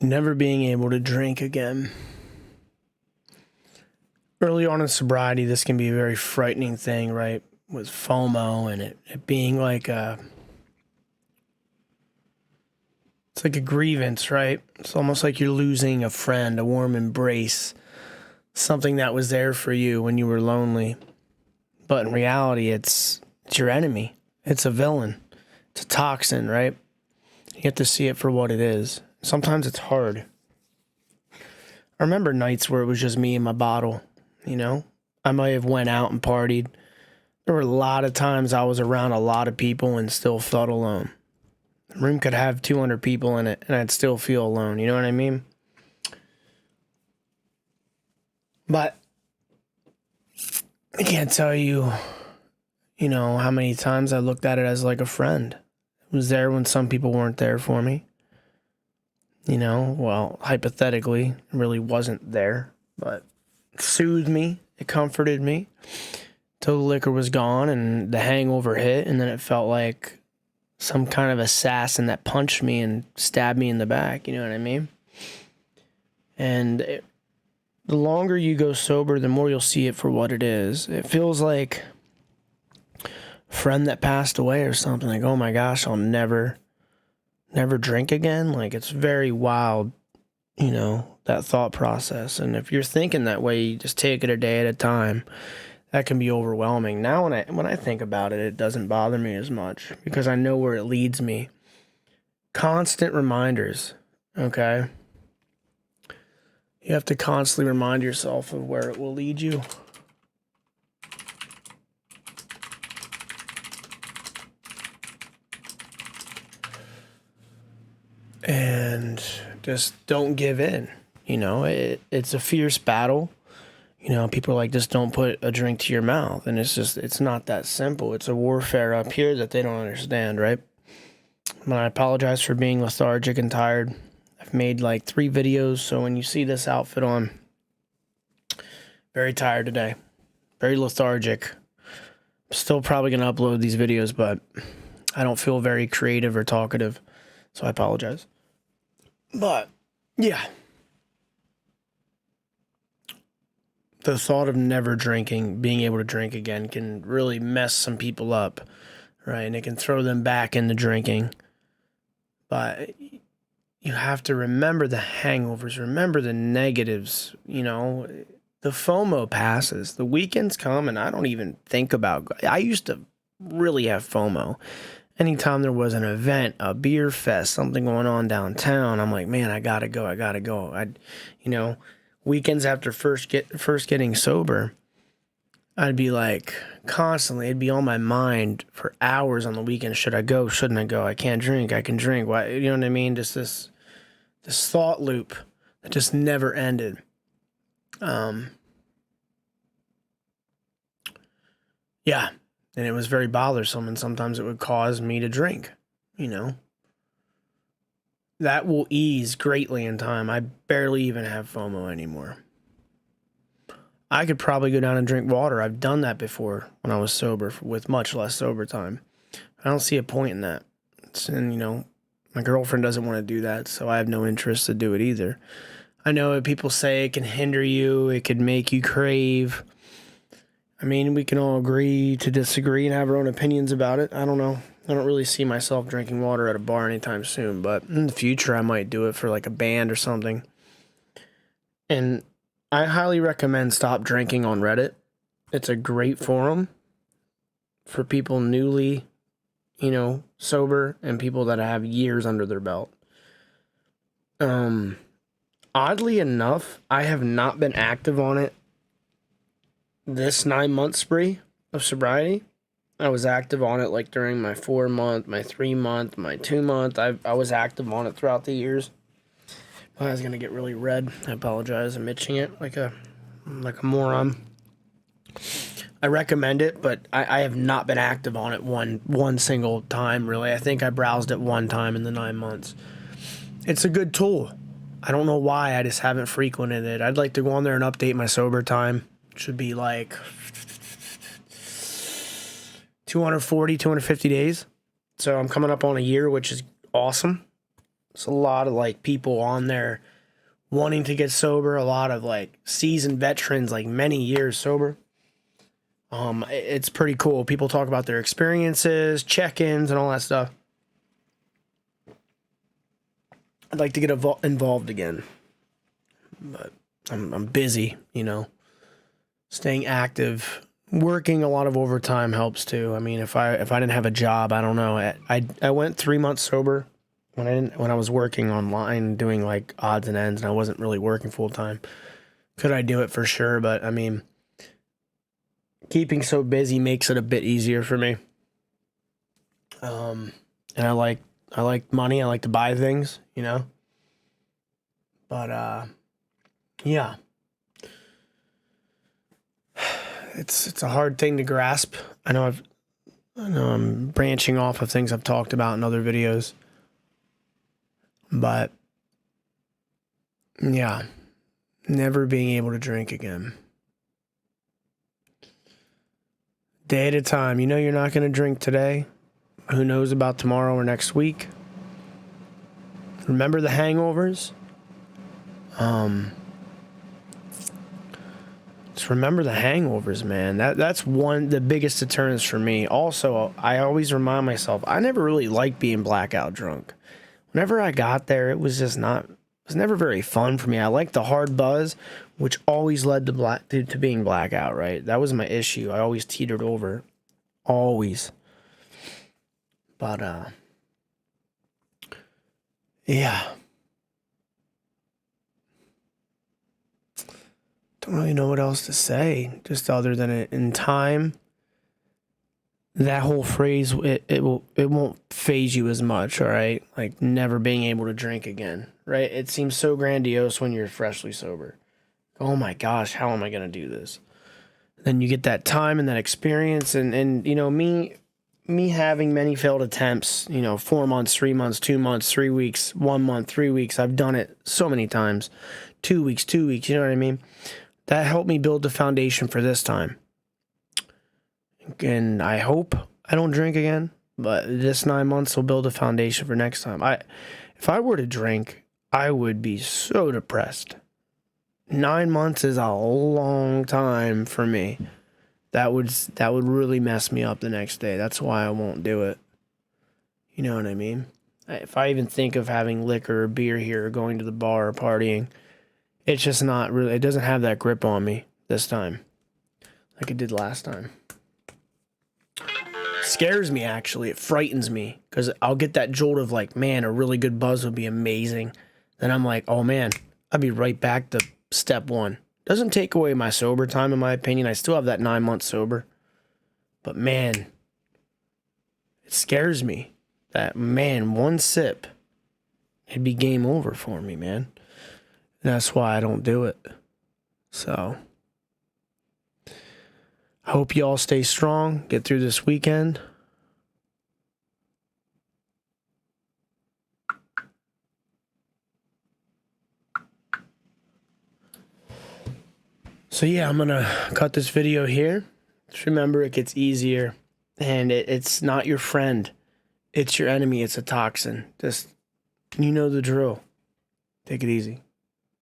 Never being able to drink again. Early on in sobriety, this can be a very frightening thing, right? With FOMO and it being like it's like a grievance, right? It's almost like you're losing a friend, a warm embrace, something that was there for you when you were lonely. But in reality, it's your enemy. It's a villain. It's a toxin, right? You have to see it for what it is. Sometimes it's hard. I remember nights where it was just me and my bottle, you know? I might have went out and partied. There were a lot of times I was around a lot of people and still felt alone. The room could have 200 people in it and I'd still feel alone, you know what I mean? But I can't tell you, how many times I looked at it as like a friend. It was there when some people weren't there for me. Well, hypothetically, it really wasn't there, but it soothed me, it comforted me till the liquor was gone and the hangover hit, and then it felt like some kind of assassin that punched me and stabbed me in the back, you know what I mean? And the longer you go sober, the more you'll see it for what it is. It feels like a friend that passed away or something, like, oh my gosh, I'll never drink again. Like, it's very wild, that thought process. And if you're thinking that way, you just take it a day at a time. That can be overwhelming. Now, when I think about it, it doesn't bother me as much because I know where it leads me. Constant reminders, okay? You have to constantly remind yourself of where it will lead you. And just don't give in. It's a fierce battle. People are like, just don't put a drink to your mouth. And it's not that simple. It's a warfare up here that they don't understand, right? And I apologize for being lethargic and tired. I've made like 3 videos, so when you see this outfit on, very tired today. Very lethargic. I'm still probably going to upload these videos, but I don't feel very creative or talkative, so I apologize. But, yeah. The thought of never drinking, being able to drink again, can really mess some people up, right? And it can throw them back into drinking. But you have to remember the hangovers, remember the negatives, The FOMO passes. The weekends come and I don't even think about... I used to really have FOMO. Anytime there was an event, a beer fest, something going on downtown, I'm like, man, I gotta go. Weekends after first getting sober, I'd be like constantly, it'd be on my mind for hours on the weekend. Should I go? Shouldn't I go? I can't drink. I can drink. Why? You know what I mean? Just this thought loop that just never ended. Yeah. And it was very bothersome, and sometimes it would cause me to drink, That will ease greatly in time. I barely even have FOMO anymore. I could probably go down and drink water. I've done that before when I was sober with much less sober time. I don't see a point in that. And, my girlfriend doesn't want to do that, so I have no interest to do it either. I know people say it can hinder you. It could make you crave. I mean, we can all agree to disagree and have our own opinions about it. I don't know. I don't really see myself drinking water at a bar anytime soon, but in the future I might do it for like a band or something. And I highly recommend Stop Drinking on Reddit. It's a great forum for people newly, sober and people that have years under their belt. Oddly enough, I have not been active on it this 9-month spree of sobriety. I was active on it like during my 4-month, my 3-month, my 2-month. I was active on it throughout the years. I was gonna get really red. I apologize. I'm itching it like a moron. I recommend it, but I have not been active on it one single time really. I think I browsed it one time in the 9 months. It's a good tool. I don't know why. I just haven't frequented it. I'd like to go on there and update my sober time. It should be like 240, 250 days. So I'm coming up on a year, which is awesome. It's a lot of like people on there wanting to get sober, a lot of like seasoned veterans, like many years sober. It's pretty cool. People talk about their experiences, check-ins, and all that stuff. I'd like to get involved again, but I'm busy, staying active. Working a lot of overtime helps too. I mean, if I didn't have a job, I don't know. I went 3 months sober when I was working online doing like odds and ends, and I wasn't really working full time. Could I do it for sure? But I mean, keeping so busy makes it a bit easier for me. And I like money. I like to buy things, But yeah, it's a hard thing to grasp. I know I'm branching off of things I've talked about in other videos, but yeah, never being able to drink again. Day at a time. You're not going to drink today. Who knows about tomorrow or next week? Remember the hangovers? Just remember the hangovers, man. That's the biggest deterrence for me. Also, I always remind myself, I never really liked being blackout drunk. Whenever I got there, it was never very fun for me. I liked the hard buzz, which always led to being blackout, right? That was my issue. I always teetered over. Always. But, yeah. Don't really know what else to say, just other than in time, that whole phrase, it won't phase you as much, all right? Like never being able to drink again, right? It seems so grandiose when you're freshly sober. Oh my gosh, how am I going to do this? Then you get that time and that experience, and me having many failed attempts, 4 months, 3 months, 2 months, 3 weeks, 1 month, 3 weeks. I've done it so many times. 2 weeks, 2 weeks, you know what I mean? That helped me build the foundation for this time. And I hope I don't drink again, but this 9 months will build a foundation for next time. If I were to drink, I would be so depressed. 9 months is a long time for me. That would really mess me up the next day. That's why I won't do it. You know what I mean? If I even think of having liquor or beer here or going to the bar or partying, it's just not really, it doesn't have that grip on me this time like it did last time. It scares me, actually. It frightens me because I'll get that jolt of like, man, a really good buzz would be amazing. Then I'm like, oh man, I'll be right back to step one. Doesn't take away my sober time, in my opinion. I still have that 9 months sober. But man, it scares me that, man, one sip, it'd be game over for me, man. And that's why I don't do it. So, I hope you all stay strong, get through this weekend. So yeah, I'm gonna cut this video here. Just remember, it gets easier, and it's not your friend. It's your enemy. It's a toxin. Just, you know the drill. Take it easy.